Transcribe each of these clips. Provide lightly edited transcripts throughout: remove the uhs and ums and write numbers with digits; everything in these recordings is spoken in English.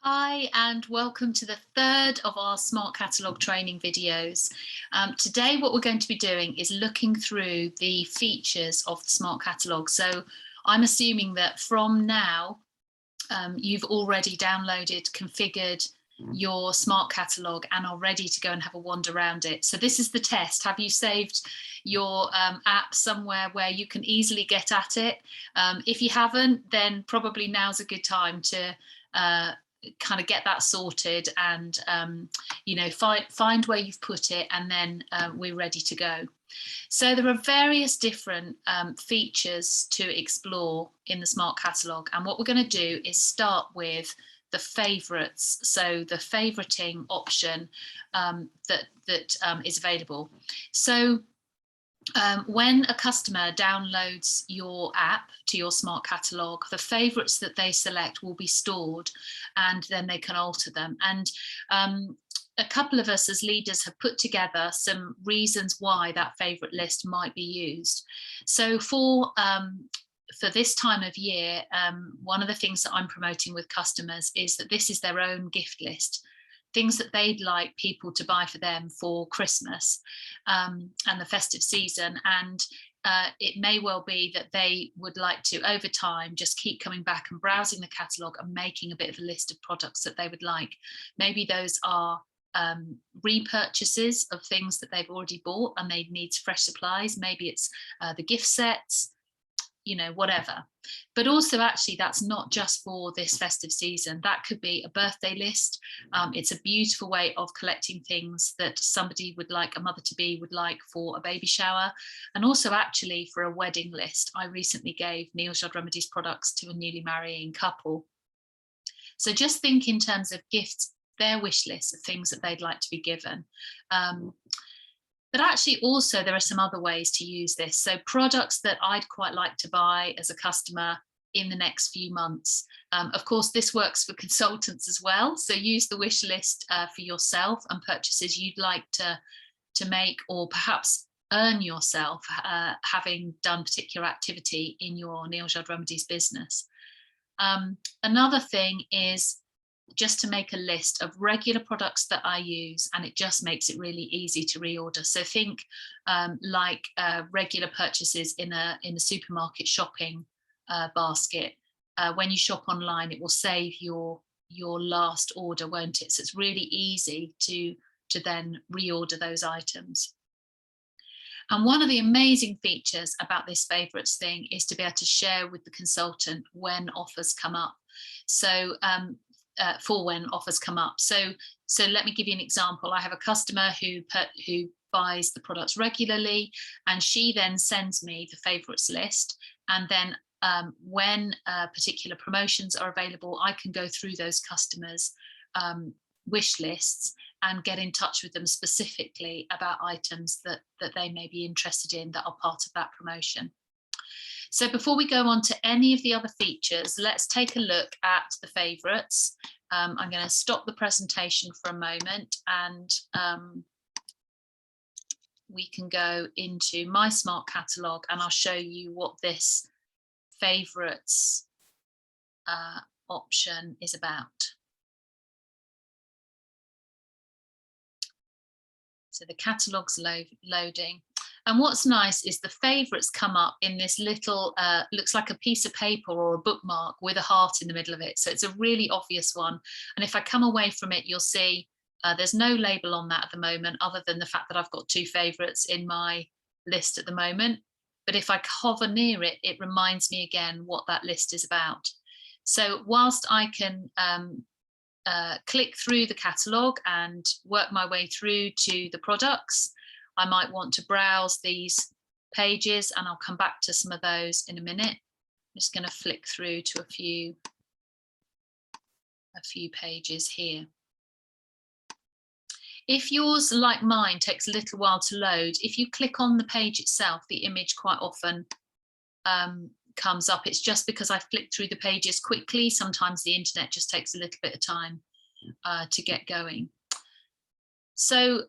Hi, and welcome to the third of our Smart Catalogue training videos. Today, what we're going to be doing is looking through the features of the Smart Catalogue. So I'm assuming that from now, you've already downloaded, configured your Smart Catalogue and are ready to go and have a wander around it. So this is the test. Have you saved your app somewhere where you can easily get at it? If you haven't, then probably now's a good time to kind of get that sorted and find where you've put it, and then we're ready to go. So there are various different features to explore in the Smart Catalogue, and what we're going to do is start with the favorites, so the favoriting option that is available. So when a customer downloads your app to your Smart Catalogue, the favourites that they select will be stored, and then they can alter them. And a couple of us as leaders have put together some reasons why that favourite list might be used. So for this time of year, one of the things that I'm promoting with customers is that this is their own gift list, things that they'd like people to buy for them for Christmas and the festive season. And it may well be that they would like to, over time, just keep coming back and browsing the catalogue and making a bit of a list of products that they would like. Maybe those are repurchases of things that they've already bought and they need fresh supplies. Maybe it's the gift sets, whatever. But also, actually, that's not just for this festive season. That could be a birthday list. It's a beautiful way of collecting things that somebody would like, a mother-to-be would like for a baby shower, and also actually for a wedding list. I recently gave Neil's Yard Remedies products to a newly marrying couple. So just think in terms of gifts, their wish list of things that they'd like to be given. But actually also there are some other ways to use this. So products that I'd quite like to buy as a customer in the next few months. Of course, this works for consultants as well. So use the wish list for yourself and purchases you'd like to make, or perhaps earn yourself having done particular activity in your Neil's Yard Remedies business. Another thing is just to make a list of regular products that I use, and it just makes it really easy to reorder. So think like regular purchases in a supermarket shopping basket. When you shop online, it will save your last order, won't it? So it's really easy to then reorder those items. And one of the amazing features about this favourites thing is to be able to share with the consultant when offers come up. So for when offers come up. So let me give you an example. I have a customer who buys the products regularly, and she then sends me the favourites list. And then when particular promotions are available, I can go through those customers' wish lists and get in touch with them specifically about items that they may be interested in that are part of that promotion. So before we go on to any of the other features, let's take a look at the favourites. I'm going to stop the presentation for a moment, and we can go into my Smart Catalogue and I'll show you what this favourites option is about. So the catalogue's loading. And what's nice is the favourites come up in this little, looks like a piece of paper or a bookmark with a heart in the middle of it. So it's a really obvious one. And if I come away from it, you'll see there's no label on that at the moment, other than the fact that I've got 2 favourites in my list at the moment. But if I hover near it, it reminds me again what that list is about. So whilst I can click through the catalogue and work my way through to the products, I might want to browse these pages, and I'll come back to some of those in a minute. I'm just going to flick through to a few pages here. If yours, like mine, takes a little while to load, if you click on the page itself, the image quite often comes up. It's just because I flicked through the pages quickly. Sometimes the internet just takes a little bit of time to get going. So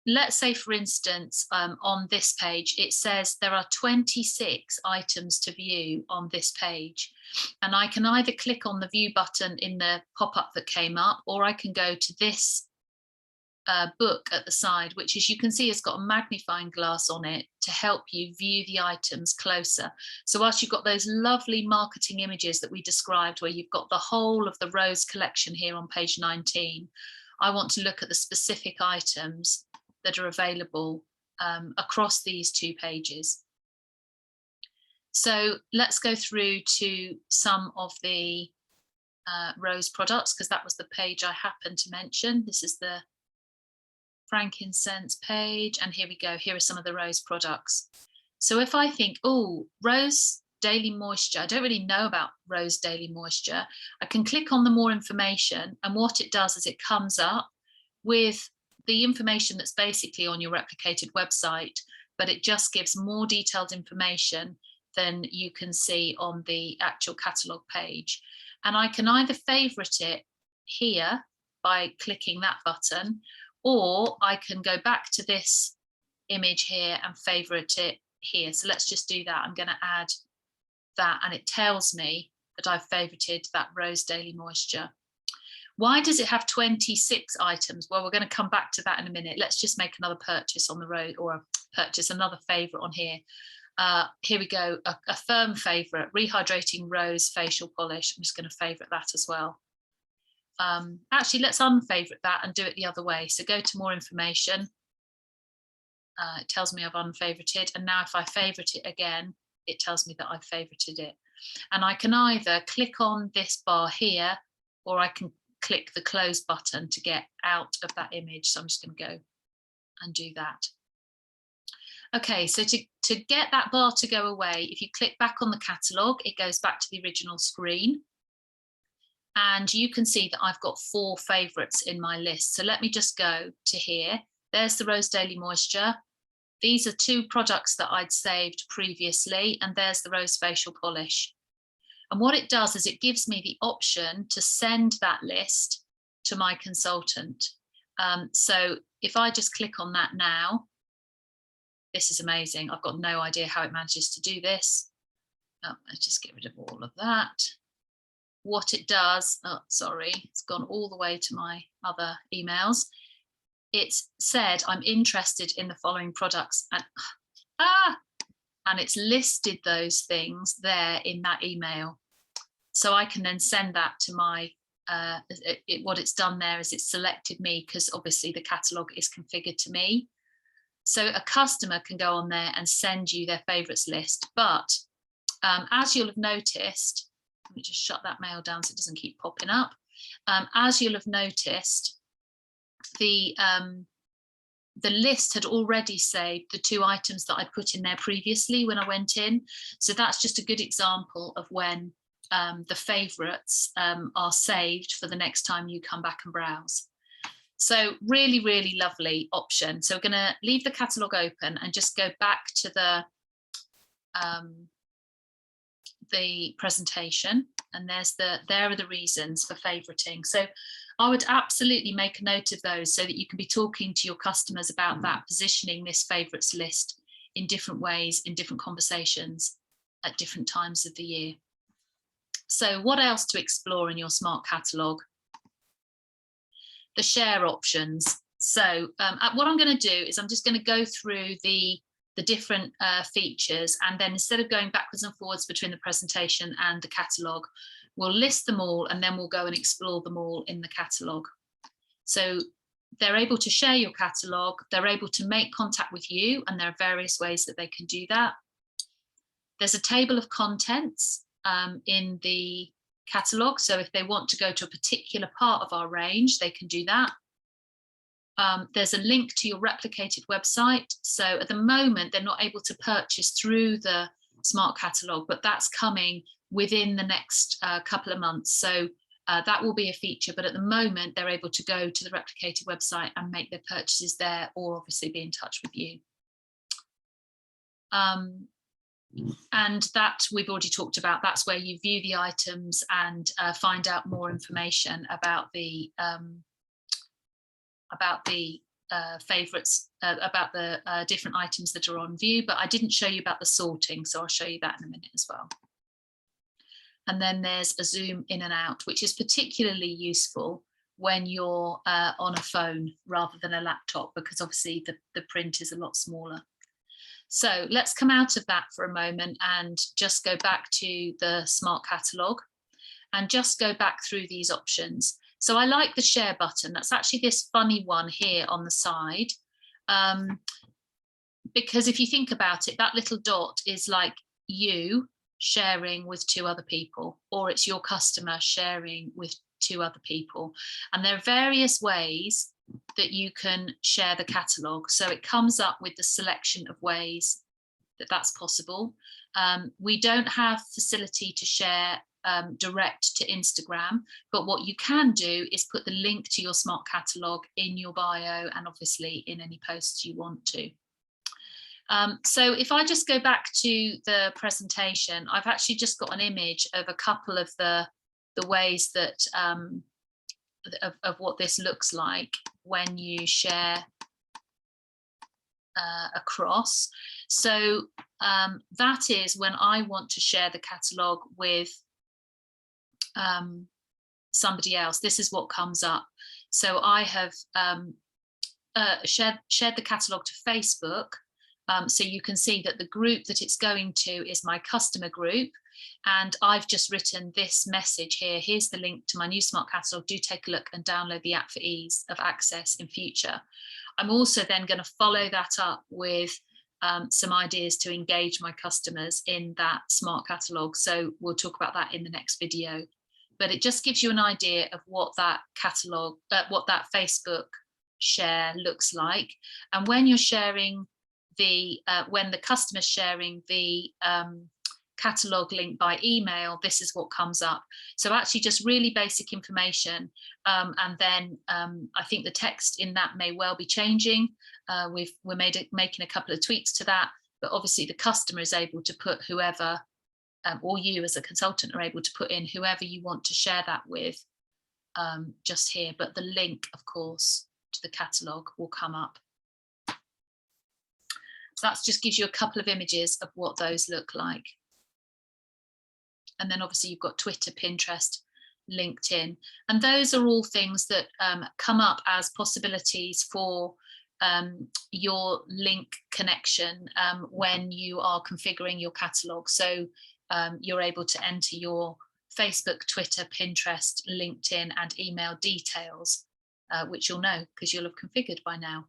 let's say, for instance, on this page, it says there are 26 items to view on this page. And I can either click on the view button in the pop-up that came up, or I can go to this book at the side, which, as you can see, has got a magnifying glass on it to help you view the items closer. So whilst you've got those lovely marketing images that we described, where you've got the whole of the Rose collection here on page 19, I want to look at the specific items that are available across these two pages. So let's go through to some of the Rose products, because that was the page I happened to mention. This is the frankincense page, and here we go. Here are some of the Rose products. So if I think, oh, Rose Daily Moisture, I don't really know about Rose Daily Moisture, I can click on the more information, and what it does is it comes up with the information that's basically on your replicated website, but it just gives more detailed information than you can see on the actual catalogue page. And I can either favorite it here by clicking that button, or I can go back to this image here and favorite it here. So let's just do that. I'm going to add that, and it tells me that I've favorited that Rose Daily Moisture. Why does it have 26 items? Well, we're going to come back to that in a minute. Let's just make another purchase on the road, or purchase another favorite on here. Here we go, a firm favorite, Rehydrating Rose Facial Polish. I'm just going to favorite that as well. Actually, let's unfavorite that and do it the other way. So go to more information. It tells me I've unfavorited, and now if I favorite it again, it tells me that I've favorited it. And I can either click on this bar here, or I can click the close button to get out of that image. So I'm just going to go and do that. Okay, so to get that bar to go away, if you click back on the catalogue, it goes back to the original screen. And you can see that I've got 4 favourites in my list. So let me just go to here. There's the Rose Daily Moisture. These are 2 products that I'd saved previously, and there's the Rose Facial Polish. And what it does is it gives me the option to send that list to my consultant. So if I just click on that now, this is amazing. I've got no idea how it manages to do this. Oh, let's just get rid of all of that. What it does, oh, sorry, it's gone all the way to my other emails. It's said, I'm interested in the following products, and it's listed those things there in that email. So I can then send that to my, what it's done there is it's selected me, because obviously the catalogue is configured to me. So a customer can go on there and send you their favourites list. But as you'll have noticed, let me just shut that mail down so it doesn't keep popping up. As you'll have noticed, the list had already saved the 2 items that I put in there previously when I went in. So that's just a good example of when the favourites are saved for the next time you come back and browse. So really, really lovely option. So we're going to leave the catalogue open and just go back to the presentation, and there are the reasons for favoriting. So I would absolutely make a note of those so that you can be talking to your customers about that, positioning this favourites list in different ways, in different conversations at different times of the year. So what else to explore in your Smart Catalogue? The share options. So what I'm going to do is I'm just going to go through the different features, and then instead of going backwards and forwards between the presentation and the catalogue, we'll list them all, and then we'll go and explore them all in the catalogue. So they're able to share your catalogue, they're able to make contact with you, and there are various ways that they can do that. There's a table of contents in the catalogue, so if they want to go to a particular part of our range, they can do that. There's a link to your replicated website. So at the moment, they're not able to purchase through the Smart Catalogue, but that's coming within the next couple of months. So that will be a feature, but at the moment, they're able to go to the replicated website and make their purchases there, or obviously be in touch with you. And that we've already talked about. That's where you view the items and find out more information about the favorites, about the different items that are on view, but I didn't show you about the sorting, so I'll show you that in a minute as well. And then there's a zoom in and out, which is particularly useful when you're on a phone rather than a laptop, because obviously the print is a lot smaller. So let's come out of that for a moment and just go back to the Smart Catalogue and just go back through these options. So I like the share button. That's actually this funny one here on the side. Because if you think about it, that little dot is like you sharing with 2 other people, or it's your customer sharing with 2 other people. And there are various ways that you can share the catalogue. So it comes up with the selection of ways that that's possible. We don't have facility to share direct to Instagram, but what you can do is put the link to your Smart Catalogue in your bio and obviously in any posts you want to. So if I just go back to the presentation, I've actually just got an image of a couple of the ways that of what this looks like when you share across. So that is when I want to share the catalogue with somebody else. This is what comes up. So I have shared the catalogue to Facebook. So you can see that the group that it's going to is my customer group. And I've just written this message here. Here's the link to my new Smart Catalogue. Do take a look and download the app for ease of access in future. I'm also then going to follow that up with some ideas to engage my customers in that Smart Catalogue. So we'll talk about that in the next video. But it just gives you an idea of what that catalogue, what that Facebook share looks like. And when you're sharing when the customer's sharing the catalogue link by email, this is what comes up. So actually just really basic information. And then I think the text in that may well be changing. We're making a couple of tweaks to that, but obviously the customer is able to put whoever, or you as a consultant are able to put in whoever you want to share that with just here. But the link, of course, to the catalogue will come up. So that just gives you a couple of images of what those look like. And then obviously you've got Twitter, Pinterest, LinkedIn. And those are all things that come up as possibilities for your link connection when you are configuring your catalogue. So you're able to enter your Facebook, Twitter, Pinterest, LinkedIn and email details, which you'll know because you'll have configured by now.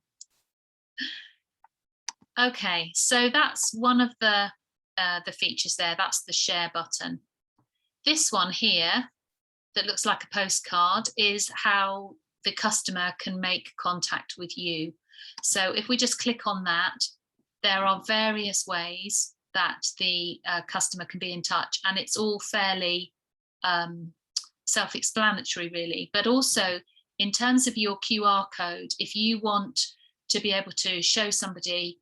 Okay, so that's one of the features there. That's the share button. This one here that looks like a postcard is how the customer can make contact with you. So if we just click on that, there are various ways that the customer can be in touch, and it's all fairly self-explanatory really. But also in terms of your QR code, if you want to be able to show somebody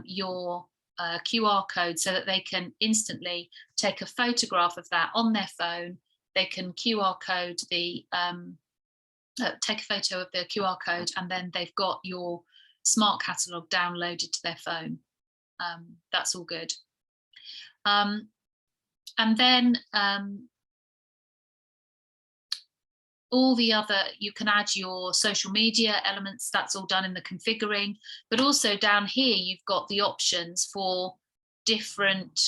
your QR code so that they can instantly take a photograph of that on their phone, they can QR code the take a photo of the QR code, and then they've got your Smart Catalogue downloaded to their phone. That's all good. And then all the other, you can add your social media elements, that's all done in the configuring, but also down here you've got the options for different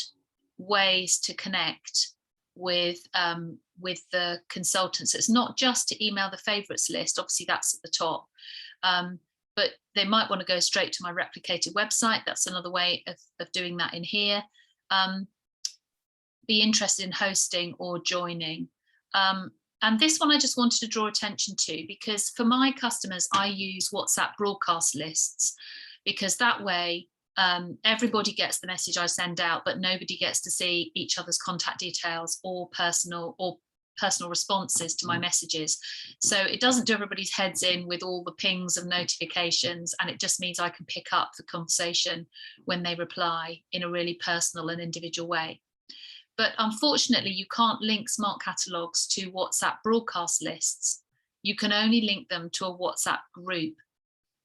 ways to connect with the consultants. It's not just to email the favorites list, obviously that's at the top, but they might want to go straight to my replicated website. That's another way of doing that in here. Be interested in hosting or joining. And this one I just wanted to draw attention to, because for my customers, I use WhatsApp broadcast lists, because that way everybody gets the message I send out, but nobody gets to see each other's contact details or personal responses to my messages. So it doesn't do everybody's heads in with all the pings of notifications, and it just means I can pick up the conversation when they reply in a really personal and individual way. But unfortunately, you can't link Smart Catalogues to WhatsApp broadcast lists. You can only link them to a WhatsApp group.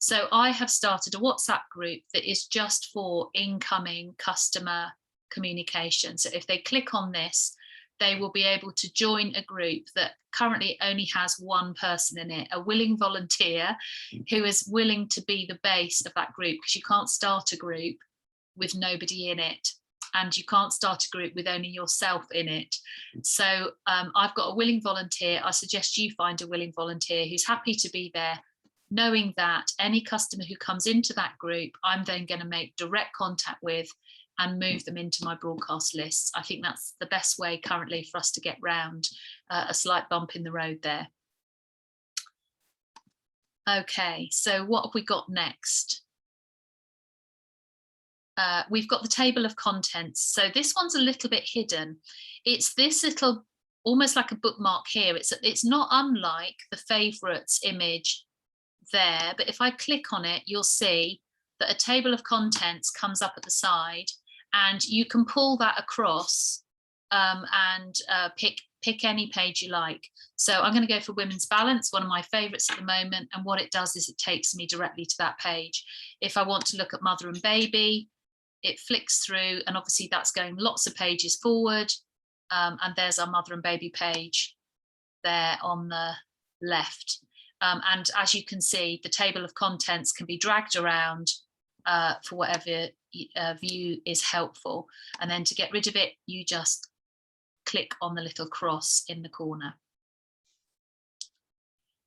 So I have started a WhatsApp group that is just for incoming customer communication. So if they click on this, they will be able to join a group that currently only has one person in it, a willing volunteer who is willing to be the base of that group, because you can't start a group with nobody in it, and you can't start a group with only yourself in it. So I've got a willing volunteer. I suggest you find a willing volunteer who's happy to be there, knowing that any customer who comes into that group, I'm then going to make direct contact with and move them into my broadcast lists. I think that's the best way currently for us to get round a slight bump in the road there. Okay, so what have we got next? We've got the table of contents. So this one's a little bit hidden. It's this little, almost like a bookmark here. It's not unlike the favorites image there, but if I click on it, you'll see that a table of contents comes up at the side, and you can pull that across and pick any page you like. So I'm going to go for Women's Balance, one of my favorites at the moment, and what it does is it takes me directly to that page. If I want to look at Mother and Baby, it flicks through, and obviously that's going lots of pages forward, and there's our Mother and Baby page there on the left. And as you can see, the table of contents can be dragged around for whatever view is helpful. And then to get rid of it, you just click on the little cross in the corner.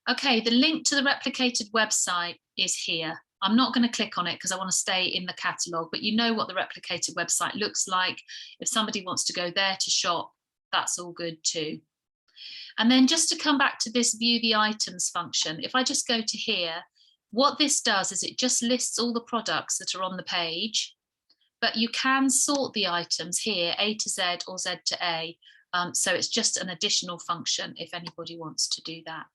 Okay, the link to the replicated website is here. I'm not going to click on it because I want to stay in the catalogue, but you know what the replicated website looks like. If somebody wants to go there to shop, that's all good too. And then just to come back to this view the items function, if I just go to here, what this does is it just lists all the products that are on the page, but you can sort the items here, A to Z or Z to A. So it's just an additional function if anybody wants to do that.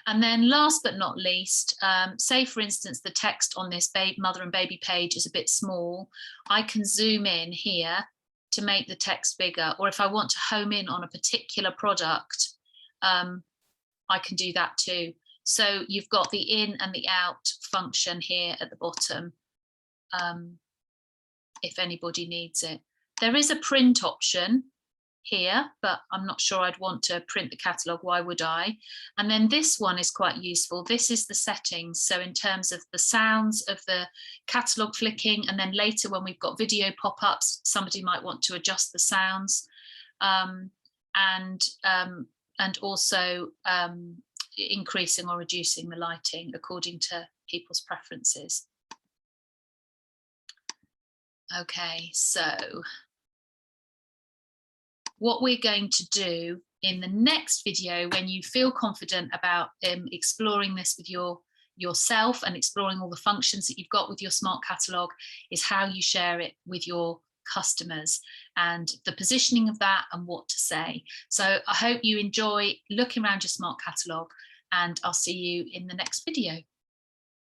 And then last but not least, say for instance, the text on this Mother and Baby page is a bit small. I can zoom in here to make the text bigger, or if I want to home in on a particular product, I can do that too. So you've got the in and the out function here at the bottom, if anybody needs it. There is a print option here, but I'm not sure I'd want to print the catalogue. Why would I? And then this one is quite useful. This is the settings. So in terms of the sounds of the catalogue flicking, and then later when we've got video pop-ups, somebody might want to adjust the sounds, and also increasing or reducing the lighting according to people's preferences. Okay, so what we're going to do in the next video, when you feel confident about exploring this with yourself and exploring all the functions that you've got with your Smart Catalogue, is how you share it with your customers and the positioning of that and what to say. So I hope you enjoy looking around your Smart Catalogue, and I'll see you in the next video.